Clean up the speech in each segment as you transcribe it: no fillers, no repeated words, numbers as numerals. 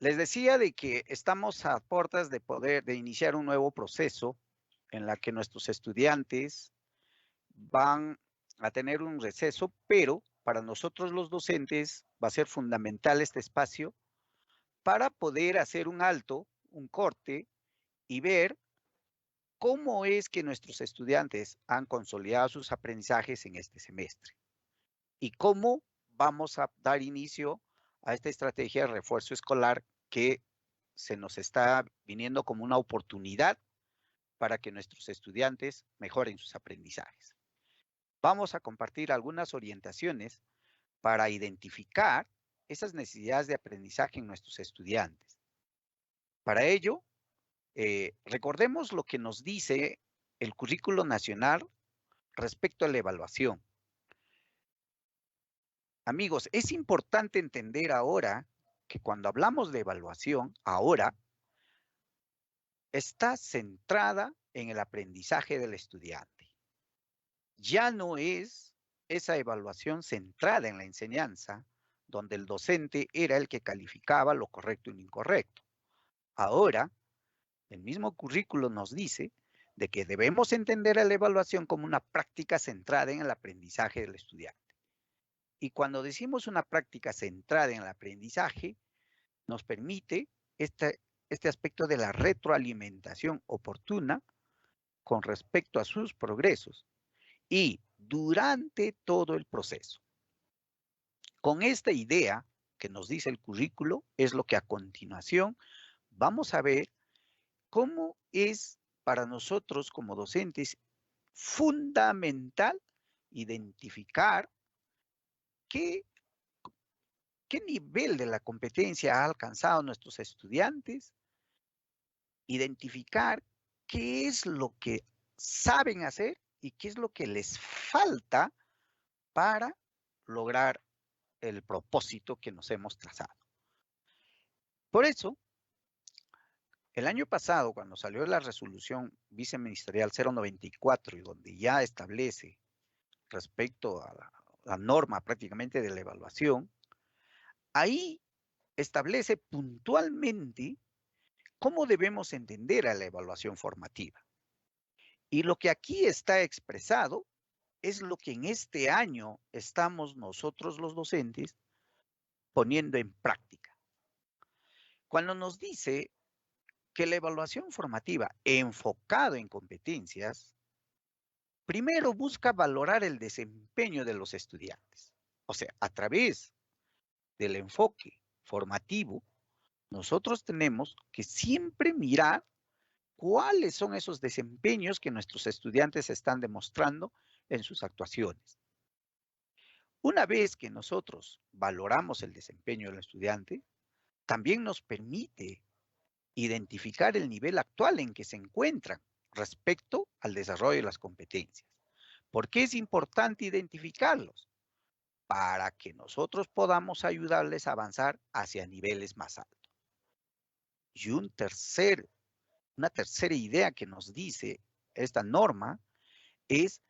Les decía de que estamos a puertas de iniciar un nuevo proceso en la que nuestros estudiantes van a tener un receso, pero para nosotros los docentes va a ser fundamental este espacio para poder hacer un alto, un corte y ver cómo es que nuestros estudiantes han consolidado sus aprendizajes en este semestre y cómo vamos a dar inicio a esta estrategia de refuerzo escolar que se nos está viniendo como una oportunidad para que nuestros estudiantes mejoren sus aprendizajes. Vamos a compartir algunas orientaciones para identificar esas necesidades de aprendizaje en nuestros estudiantes. Para ello, recordemos lo que nos dice el currículo nacional respecto a la evaluación. Amigos, es importante entender ahora que cuando hablamos de evaluación, ahora está centrada en el aprendizaje del estudiante. Ya no es esa evaluación centrada en la enseñanza, donde el docente era el que calificaba lo correcto y lo incorrecto. Ahora, el mismo currículo nos dice de que debemos entender a la evaluación como una práctica centrada en el aprendizaje del estudiante. Y cuando decimos una práctica centrada en el aprendizaje, nos permite este aspecto de la retroalimentación oportuna con respecto a sus progresos y durante todo el proceso. Con esta idea que nos dice el currículo, es lo que a continuación vamos a ver cómo es para nosotros como docentes fundamental identificar qué, qué nivel de la competencia ha alcanzado nuestros estudiantes, identificar qué es lo que saben hacer y qué es lo que les falta para lograr el propósito que nos hemos trazado. Por eso, el año pasado, cuando salió la resolución viceministerial 094 y donde ya establece respecto a la norma prácticamente de la evaluación, ahí establece puntualmente cómo debemos entender a la evaluación formativa. Y lo que aquí está expresado es lo que en este año estamos nosotros los docentes poniendo en práctica. Cuando nos dice que la evaluación formativa enfocada en competencias, primero busca valorar el desempeño de los estudiantes. O sea, a través del enfoque formativo, nosotros tenemos que siempre mirar cuáles son esos desempeños que nuestros estudiantes están demostrando en sus actuaciones. Una vez que nosotros valoramos el desempeño del estudiante, también nos permite identificar el nivel actual en que se encuentran respecto al desarrollo de las competencias. ¿Por qué es importante identificarlos? Para que nosotros podamos ayudarles a avanzar hacia niveles más altos. Y una tercera idea que nos dice esta norma es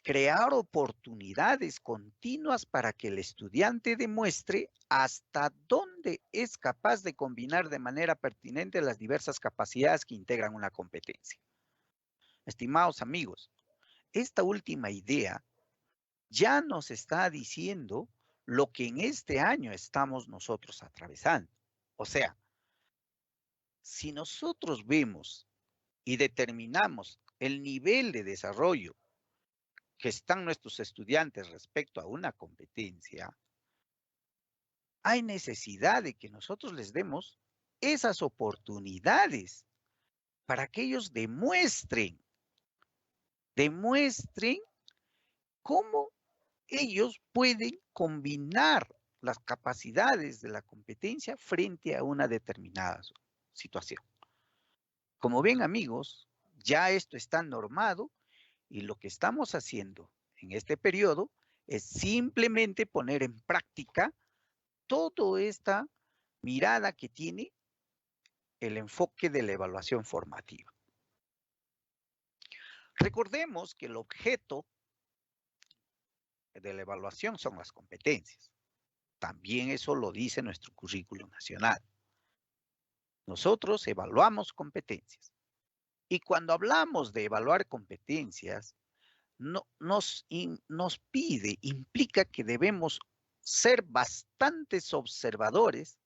crear oportunidades continuas para que el estudiante demuestre hasta dónde es capaz de combinar de manera pertinente las diversas capacidades que integran una competencia. Estimados amigos, esta última idea ya nos está diciendo lo que en este año estamos nosotros atravesando. O sea, si nosotros vemos y determinamos el nivel de desarrollo que están nuestros estudiantes respecto a una competencia, hay necesidad de que nosotros les demos esas oportunidades para que ellos demuestren cómo ellos pueden combinar las capacidades de la competencia frente a una determinada situación. Como ven, amigos, ya esto está normado y lo que estamos haciendo en este periodo es simplemente poner en práctica toda esta mirada que tiene el enfoque de la evaluación formativa. Recordemos que el objeto de la evaluación son las competencias. También eso lo dice nuestro currículo nacional. Nosotros evaluamos competencias. Y cuando hablamos de evaluar competencias, nos pide, implica que debemos ser bastantes observadores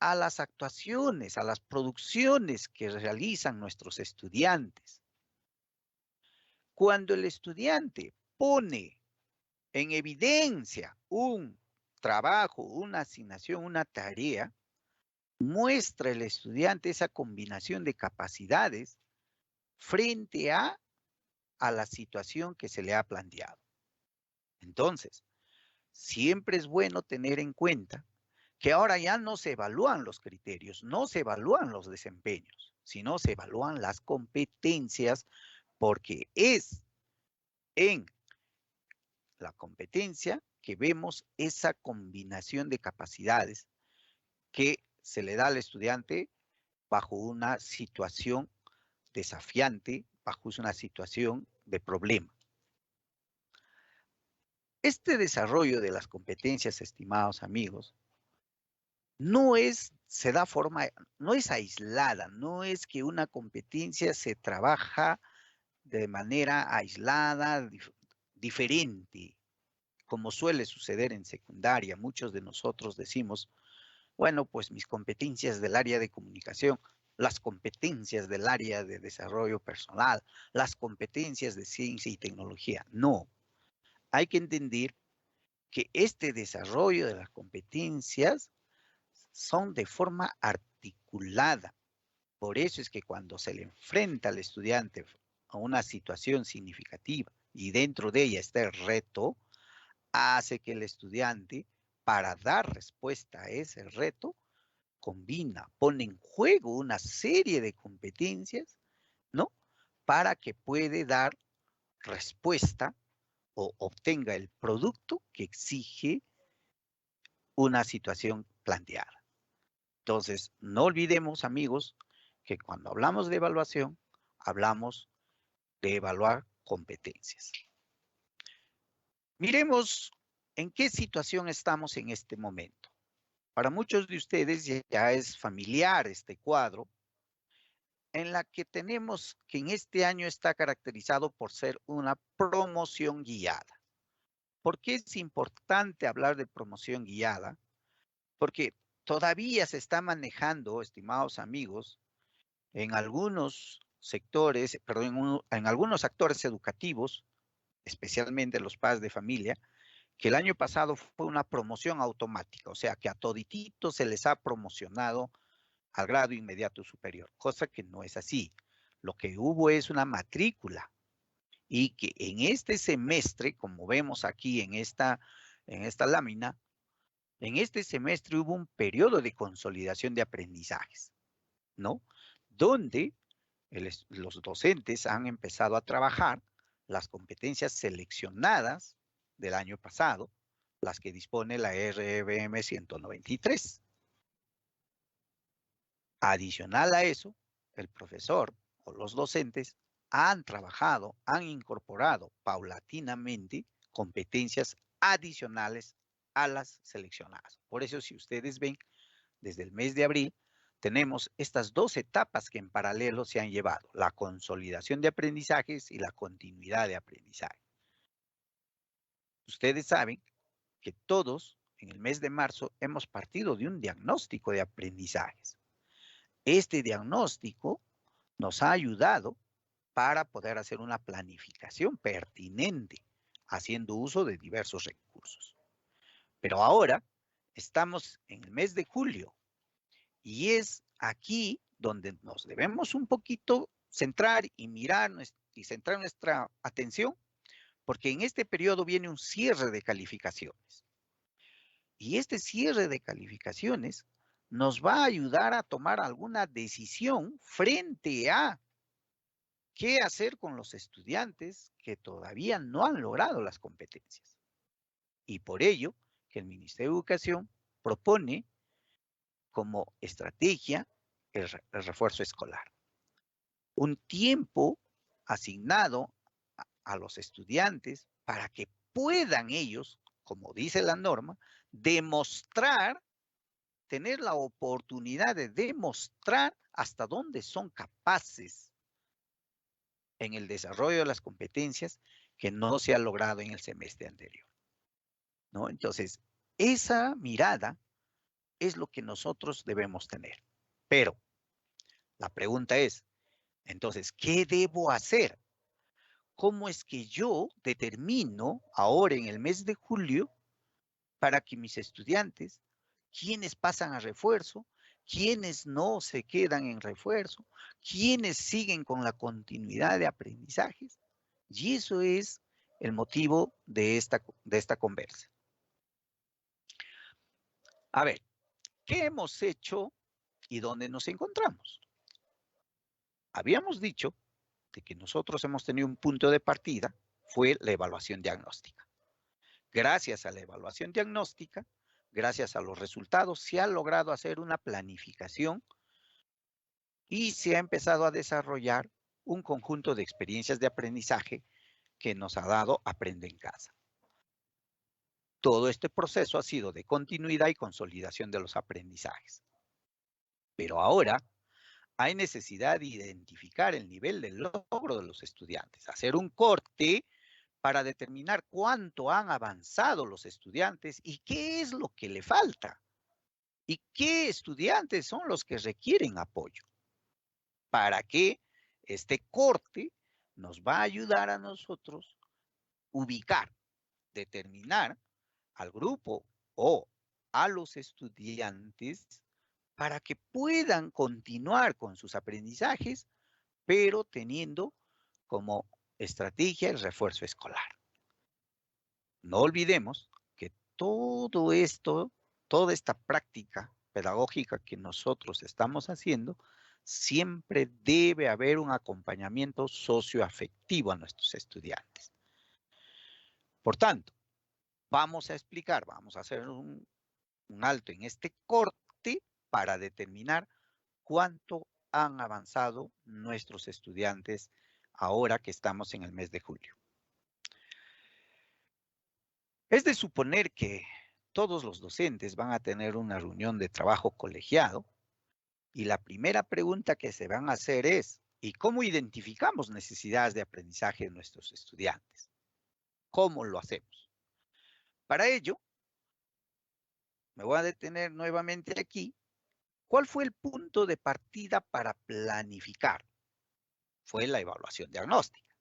a las actuaciones, a las producciones que realizan nuestros estudiantes. Cuando el estudiante pone en evidencia un trabajo, una asignación, una tarea, muestra el estudiante esa combinación de capacidades frente a la situación que se le ha planteado. Entonces, siempre es bueno tener en cuenta que ahora ya no se evalúan los criterios, no se evalúan los desempeños, sino se evalúan las competencias, porque es en la competencia que vemos esa combinación de capacidades que se le da al estudiante bajo una situación desafiante, bajo una situación de problema. Este desarrollo de las competencias, estimados amigos, no es aislada, no es que una competencia se trabaja de manera aislada, diferente, como suele suceder en secundaria. Muchos de nosotros decimos, bueno, pues mis competencias del área de comunicación, las competencias del área de desarrollo personal, las competencias de ciencia y tecnología. No, hay que entender que este desarrollo de las competencias son de forma articulada. Por eso es que cuando se le enfrenta al estudiante a una situación significativa y dentro de ella está el reto, hace que el estudiante, para dar respuesta a ese reto, pone en juego una serie de competencias, ¿no? Para que pueda dar respuesta o obtenga el producto que exige una situación planteada. Entonces, no olvidemos, amigos, que cuando hablamos de evaluación, hablamos de evaluar competencias. Miremos en qué situación estamos en este momento. Para muchos de ustedes ya es familiar este cuadro, en la que tenemos que en este año está caracterizado por ser una promoción guiada. ¿Por qué es importante hablar de promoción guiada? Porque todavía se está manejando, estimados amigos, en algunos sectores, perdón, en algunos actores educativos, especialmente los padres de familia, que el año pasado fue una promoción automática, o sea, que a todititos se les ha promocionado al grado inmediato superior, cosa que no es así. Lo que hubo es una matrícula y que en este semestre, como vemos aquí en esta lámina, en este semestre hubo un periodo de consolidación de aprendizajes, ¿no? Donde los docentes han empezado a trabajar las competencias seleccionadas del año pasado, las que dispone la RBM 193. Adicional a eso, el profesor o los docentes han trabajado, han incorporado paulatinamente competencias adicionales a las seleccionadas. Por eso, si ustedes ven, desde el mes de abril, tenemos estas dos etapas que en paralelo se han llevado, la consolidación de aprendizajes y la continuidad de aprendizaje. Ustedes saben que todos en el mes de marzo hemos partido de un diagnóstico de aprendizajes. Este diagnóstico nos ha ayudado para poder hacer una planificación pertinente, haciendo uso de diversos recursos. Pero ahora estamos en el mes de julio y es aquí donde nos debemos un poquito centrar y mirar y centrar nuestra atención, porque en este periodo viene un cierre de calificaciones. Y este cierre de calificaciones nos va a ayudar a tomar alguna decisión frente a qué hacer con los estudiantes que todavía no han logrado las competencias. Y por ello que el Ministerio de Educación propone como estrategia el refuerzo escolar. Un tiempo asignado a los estudiantes para que puedan ellos, como dice la norma, demostrar tener la oportunidad de demostrar hasta dónde son capaces en el desarrollo de las competencias que no se ha logrado en el semestre anterior, ¿no? Entonces, esa mirada es lo que nosotros debemos tener. Pero la pregunta es, entonces, ¿qué debo hacer? ¿Cómo es que yo determino ahora en el mes de julio para que mis estudiantes, quienes pasan a refuerzo, quienes no se quedan en refuerzo, quienes siguen con la continuidad de aprendizajes? Y eso es el motivo de esta conversa. A ver, ¿qué hemos hecho y dónde nos encontramos? Habíamos dicho de que nosotros hemos tenido un punto de partida, fue la evaluación diagnóstica. Gracias a la evaluación diagnóstica, gracias a los resultados, se ha logrado hacer una planificación y se ha empezado a desarrollar un conjunto de experiencias de aprendizaje que nos ha dado Aprende en Casa. Todo este proceso ha sido de continuidad y consolidación de los aprendizajes. Pero ahora hay necesidad de identificar el nivel de logro de los estudiantes, hacer un corte para determinar cuánto han avanzado los estudiantes y qué es lo que le falta y qué estudiantes son los que requieren apoyo. Para que este corte nos va a ayudar a nosotros ubicar, determinar al grupo o a los estudiantes para que puedan continuar con sus aprendizajes, pero teniendo como estrategia el refuerzo escolar. No olvidemos que todo esto, toda esta práctica pedagógica que nosotros estamos haciendo, siempre debe haber un acompañamiento socioafectivo a nuestros estudiantes. Por tanto, vamos a explicar, vamos a hacer un alto en este corte para determinar cuánto han avanzado nuestros estudiantes ahora que estamos en el mes de julio. Es de suponer que todos los docentes van a tener una reunión de trabajo colegiado y la primera pregunta que se van a hacer es, ¿y cómo identificamos necesidades de aprendizaje de nuestros estudiantes? ¿Cómo lo hacemos? Para ello, me voy a detener nuevamente aquí. ¿Cuál fue el punto de partida para planificar? Fue la evaluación diagnóstica.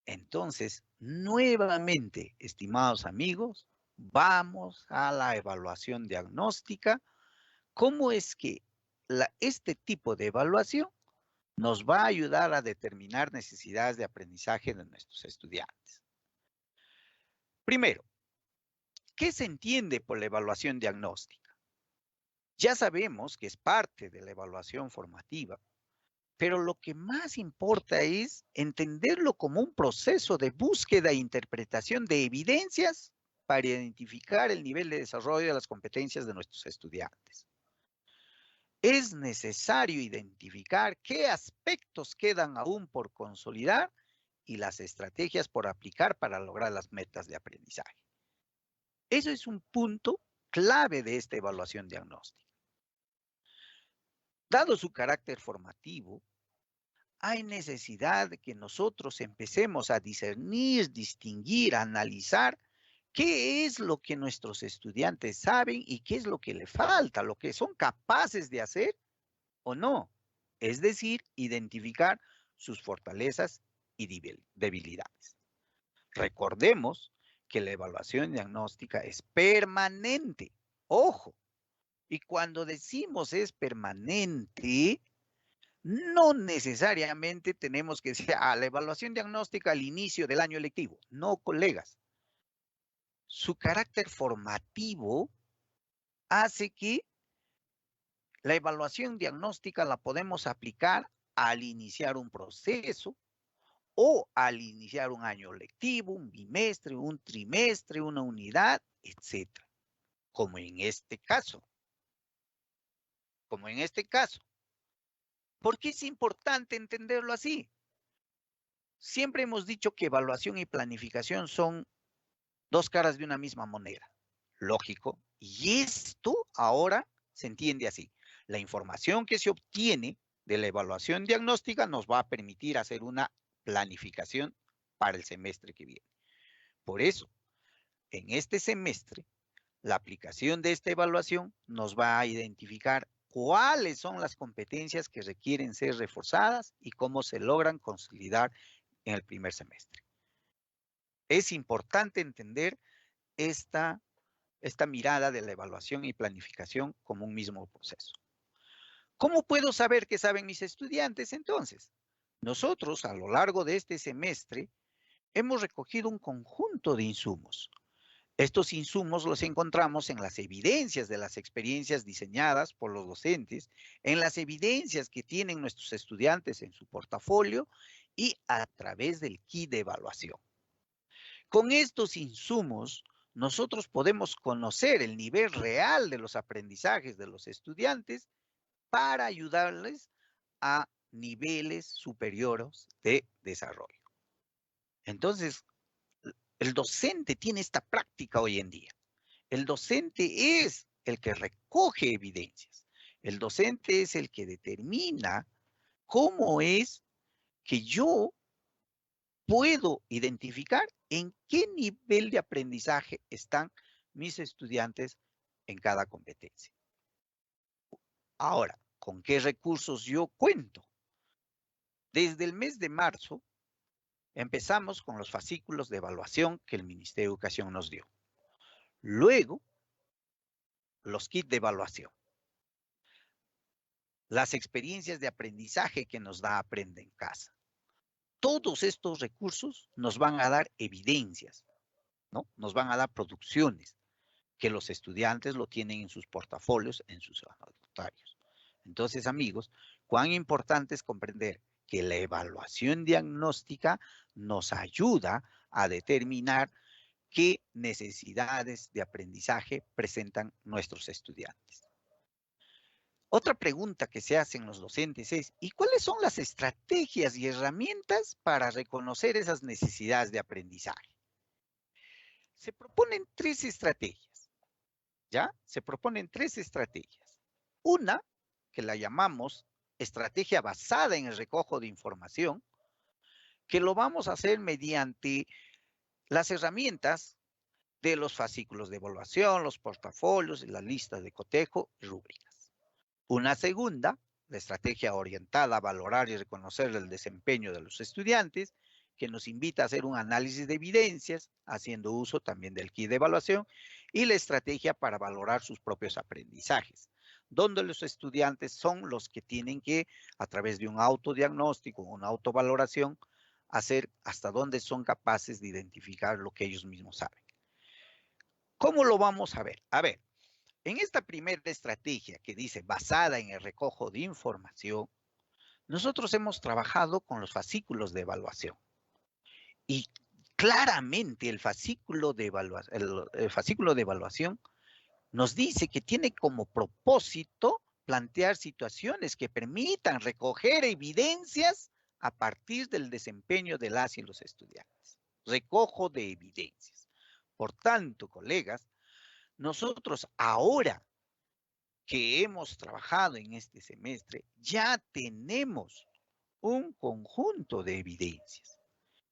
Entonces, nuevamente, estimados amigos, vamos a la evaluación diagnóstica. ¿Cómo es que este tipo de evaluación nos va a ayudar a determinar necesidades de aprendizaje de nuestros estudiantes? Primero, ¿qué se entiende por la evaluación diagnóstica? Ya sabemos que es parte de la evaluación formativa, pero lo que más importa es entenderlo como un proceso de búsqueda e interpretación de evidencias para identificar el nivel de desarrollo de las competencias de nuestros estudiantes. Es necesario identificar qué aspectos quedan aún por consolidar y las estrategias por aplicar para lograr las metas de aprendizaje. Eso es un punto clave de esta evaluación diagnóstica. Dado su carácter formativo, hay necesidad de que nosotros empecemos a discernir, distinguir, analizar qué es lo que nuestros estudiantes saben y qué es lo que le falta, lo que son capaces de hacer o no. Es decir, identificar sus fortalezas y debilidades. Recordemos que la evaluación diagnóstica es permanente. Ojo, y cuando decimos es permanente, no necesariamente tenemos que decir la evaluación diagnóstica al inicio del año lectivo. No, colegas. Su carácter formativo hace que la evaluación diagnóstica la podemos aplicar al iniciar un proceso o al iniciar un año lectivo, un bimestre, un trimestre, una unidad, etc. Como en este caso. Como en este caso. ¿Por qué es importante entenderlo así? Siempre hemos dicho que evaluación y planificación son dos caras de una misma moneda. Lógico. Y esto ahora se entiende así. La información que se obtiene de la evaluación diagnóstica nos va a permitir hacer una planificación para el semestre que viene. Por eso, en este semestre, la aplicación de esta evaluación nos va a identificar cuáles son las competencias que requieren ser reforzadas y cómo se logran consolidar en el primer semestre. Es importante entender esta mirada de la evaluación y planificación como un mismo proceso. ¿Cómo puedo saber qué saben mis estudiantes entonces? Nosotros, a lo largo de este semestre, hemos recogido un conjunto de insumos. Estos insumos los encontramos en las evidencias de las experiencias diseñadas por los docentes, en las evidencias que tienen nuestros estudiantes en su portafolio y a través del kit de evaluación. Con estos insumos, nosotros podemos conocer el nivel real de los aprendizajes de los estudiantes para ayudarles a niveles superiores de desarrollo. Entonces, el docente tiene esta práctica hoy en día. El docente es el que recoge evidencias. El docente es el que determina cómo es que yo puedo identificar en qué nivel de aprendizaje están mis estudiantes en cada competencia. Ahora, ¿con qué recursos yo cuento? Desde el mes de marzo empezamos con los fascículos de evaluación que el Ministerio de Educación nos dio. Luego, los kits de evaluación. Las experiencias de aprendizaje que nos da Aprende en Casa. Todos estos recursos nos van a dar evidencias, ¿no? Nos van a dar producciones que los estudiantes lo tienen en sus portafolios, en sus anotarios. Entonces, amigos, cuán importante es comprender que la evaluación diagnóstica nos ayuda a determinar qué necesidades de aprendizaje presentan nuestros estudiantes. Otra pregunta que se hacen los docentes es, ¿y cuáles son las estrategias y herramientas para reconocer esas necesidades de aprendizaje? Se proponen 3 estrategias, ¿ya? Se proponen 3 estrategias. Una, que la llamamos estrategia basada en el recojo de información, que lo vamos a hacer mediante las herramientas de los fascículos de evaluación, los portafolios, las listas de cotejo y rúbricas. Una segunda, la estrategia orientada a valorar y reconocer el desempeño de los estudiantes, que nos invita a hacer un análisis de evidencias, haciendo uso también del kit de evaluación, y la estrategia para valorar sus propios aprendizajes, donde los estudiantes son los que tienen que, a través de un autodiagnóstico, una autovaloración, hacer hasta dónde son capaces de identificar lo que ellos mismos saben. ¿Cómo lo vamos a ver? A ver, en esta primera estrategia que dice basada en el recojo de información, nosotros hemos trabajado con los fascículos de evaluación. Y claramente el fascículo de evaluación nos dice que tiene como propósito plantear situaciones que permitan recoger evidencias a partir del desempeño de las y los estudiantes. Recojo de evidencias. Por tanto, colegas, nosotros ahora que hemos trabajado en este semestre, ya tenemos un conjunto de evidencias.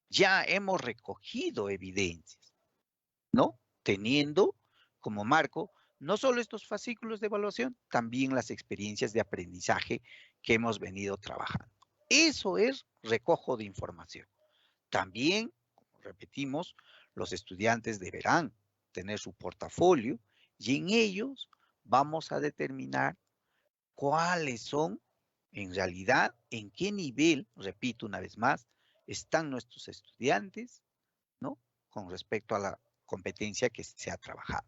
Ya hemos recogido evidencias, ¿no? Teniendo como marco no solo estos fascículos de evaluación, también las experiencias de aprendizaje que hemos venido trabajando. Eso es recojo de información. También, como repetimos, los estudiantes deberán tener su portafolio y en ellos vamos a determinar cuáles son, en realidad, en qué nivel, repito una vez más, están nuestros estudiantes, ¿no? Con respecto a la competencia que se ha trabajado.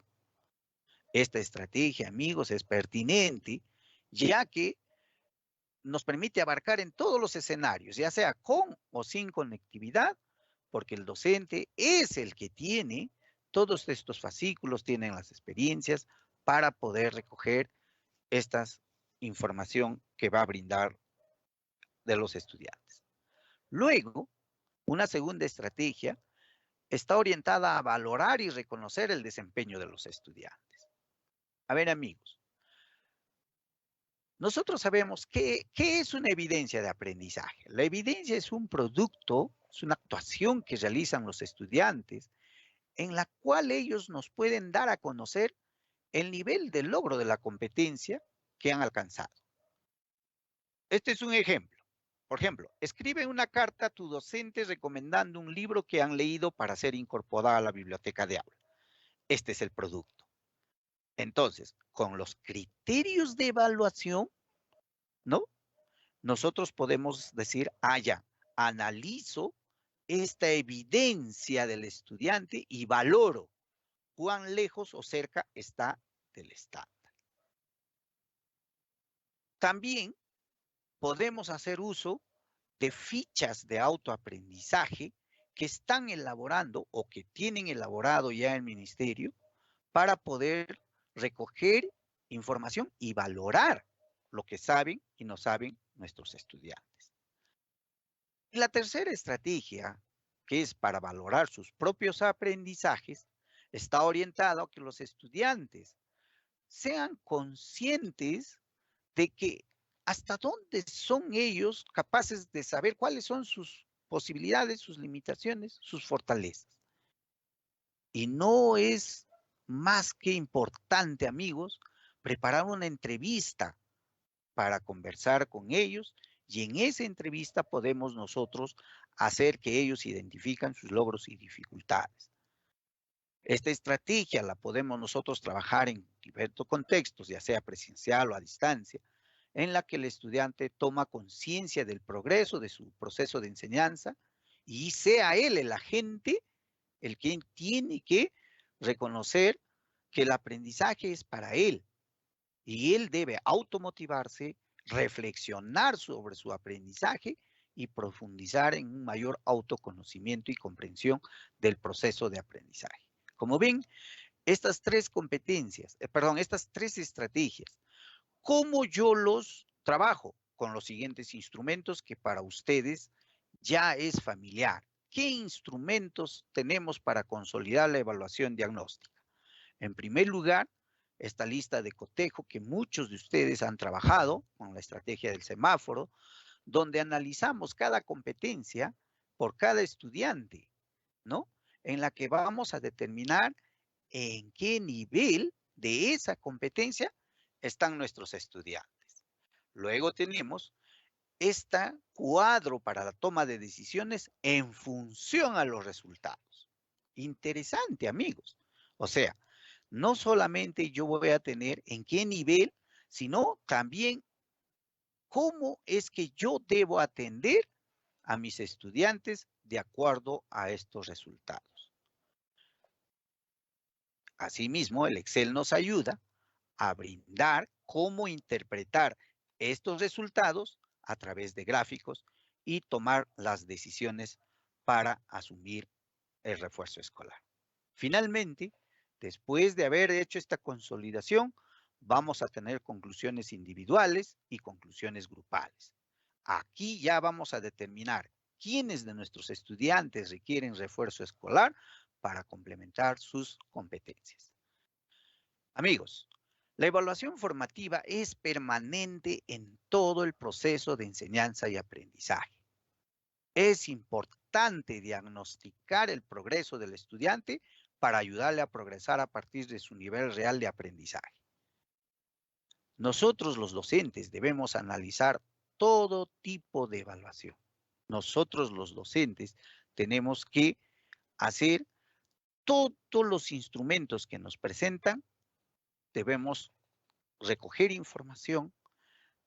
Esta estrategia, amigos, es pertinente, ya que nos permite abarcar en todos los escenarios, ya sea con o sin conectividad, porque el docente es el que tiene todos estos fascículos, tienen las experiencias para poder recoger esta información que va a brindar de los estudiantes. Luego, una segunda estrategia está orientada a valorar y reconocer el desempeño de los estudiantes. A ver, amigos, nosotros sabemos qué es una evidencia de aprendizaje. La evidencia es un producto, es una actuación que realizan los estudiantes en la cual ellos nos pueden dar a conocer el nivel de logro de la competencia que han alcanzado. Este es un ejemplo. Por ejemplo, escribe una carta a tu docente recomendando un libro que han leído para ser incorporado a la biblioteca de aula. Este es el producto. Entonces, con los criterios de evaluación, ¿no? Nosotros podemos decir, ya, analizo esta evidencia del estudiante y valoro cuán lejos o cerca está del estándar. También podemos hacer uso de fichas de autoaprendizaje que están elaborando o que tienen elaborado ya el ministerio para poder recoger información y valorar lo que saben y no saben nuestros estudiantes. Y la tercera estrategia, que es para valorar sus propios aprendizajes, está orientada a que los estudiantes sean conscientes de que hasta dónde son ellos capaces de saber cuáles son sus posibilidades, sus limitaciones, sus fortalezas. Y no es más que importante, amigos, preparar una entrevista para conversar con ellos y en esa entrevista podemos nosotros hacer que ellos identifiquen sus logros y dificultades. Esta estrategia la podemos nosotros trabajar en diversos contextos, ya sea presencial o a distancia, en la que el estudiante toma conciencia del progreso de su proceso de enseñanza y sea él el agente el quien tiene que reconocer que el aprendizaje es para él y él debe automotivarse, reflexionar sobre su aprendizaje y profundizar en un mayor autoconocimiento y comprensión del proceso de aprendizaje. Como ven, estas tres competencias, estas tres estrategias, ¿cómo yo los trabajo? Con los siguientes instrumentos que para ustedes ya es familiar. ¿Qué instrumentos tenemos para consolidar la evaluación diagnóstica? En primer lugar, esta lista de cotejo que muchos de ustedes han trabajado con la estrategia del semáforo, donde analizamos cada competencia por cada estudiante, ¿no? En la que vamos a determinar en qué nivel de esa competencia están nuestros estudiantes. Luego tenemos este cuadro para la toma de decisiones en función a los resultados. Interesante, amigos. O sea, no solamente yo voy a tener en qué nivel, sino también cómo es que yo debo atender a mis estudiantes de acuerdo a estos resultados. Asimismo, el Excel nos ayuda a brindar cómo interpretar estos resultados a través de gráficos y tomar las decisiones para asumir el refuerzo escolar. Finalmente, después de haber hecho esta consolidación, vamos a tener conclusiones individuales y conclusiones grupales. Aquí ya vamos a determinar quiénes de nuestros estudiantes requieren refuerzo escolar para complementar sus competencias. Amigos, la evaluación formativa es permanente en todo el proceso de enseñanza y aprendizaje. Es importante diagnosticar el progreso del estudiante para ayudarle a progresar a partir de su nivel real de aprendizaje. Nosotros los docentes debemos analizar todo tipo de evaluación. Nosotros los docentes tenemos que hacer todos los instrumentos que nos presentan, debemos recoger información,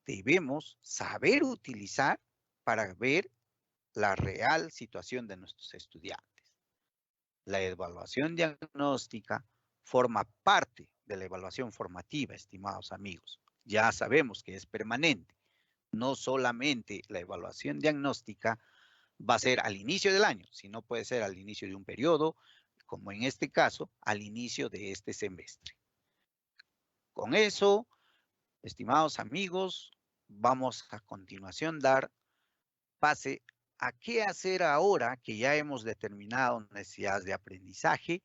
debemos saber utilizar para ver la real situación de nuestros estudiantes. La evaluación diagnóstica forma parte de la evaluación formativa, estimados amigos. Ya sabemos que es permanente. No solamente la evaluación diagnóstica va a ser al inicio del año, sino puede ser al inicio de un periodo, como en este caso, al inicio de este semestre. Con eso, estimados amigos, vamos a continuación dar pase a qué hacer ahora que ya hemos determinado necesidades de aprendizaje,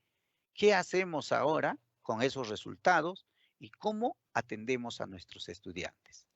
qué hacemos ahora con esos resultados y cómo atendemos a nuestros estudiantes.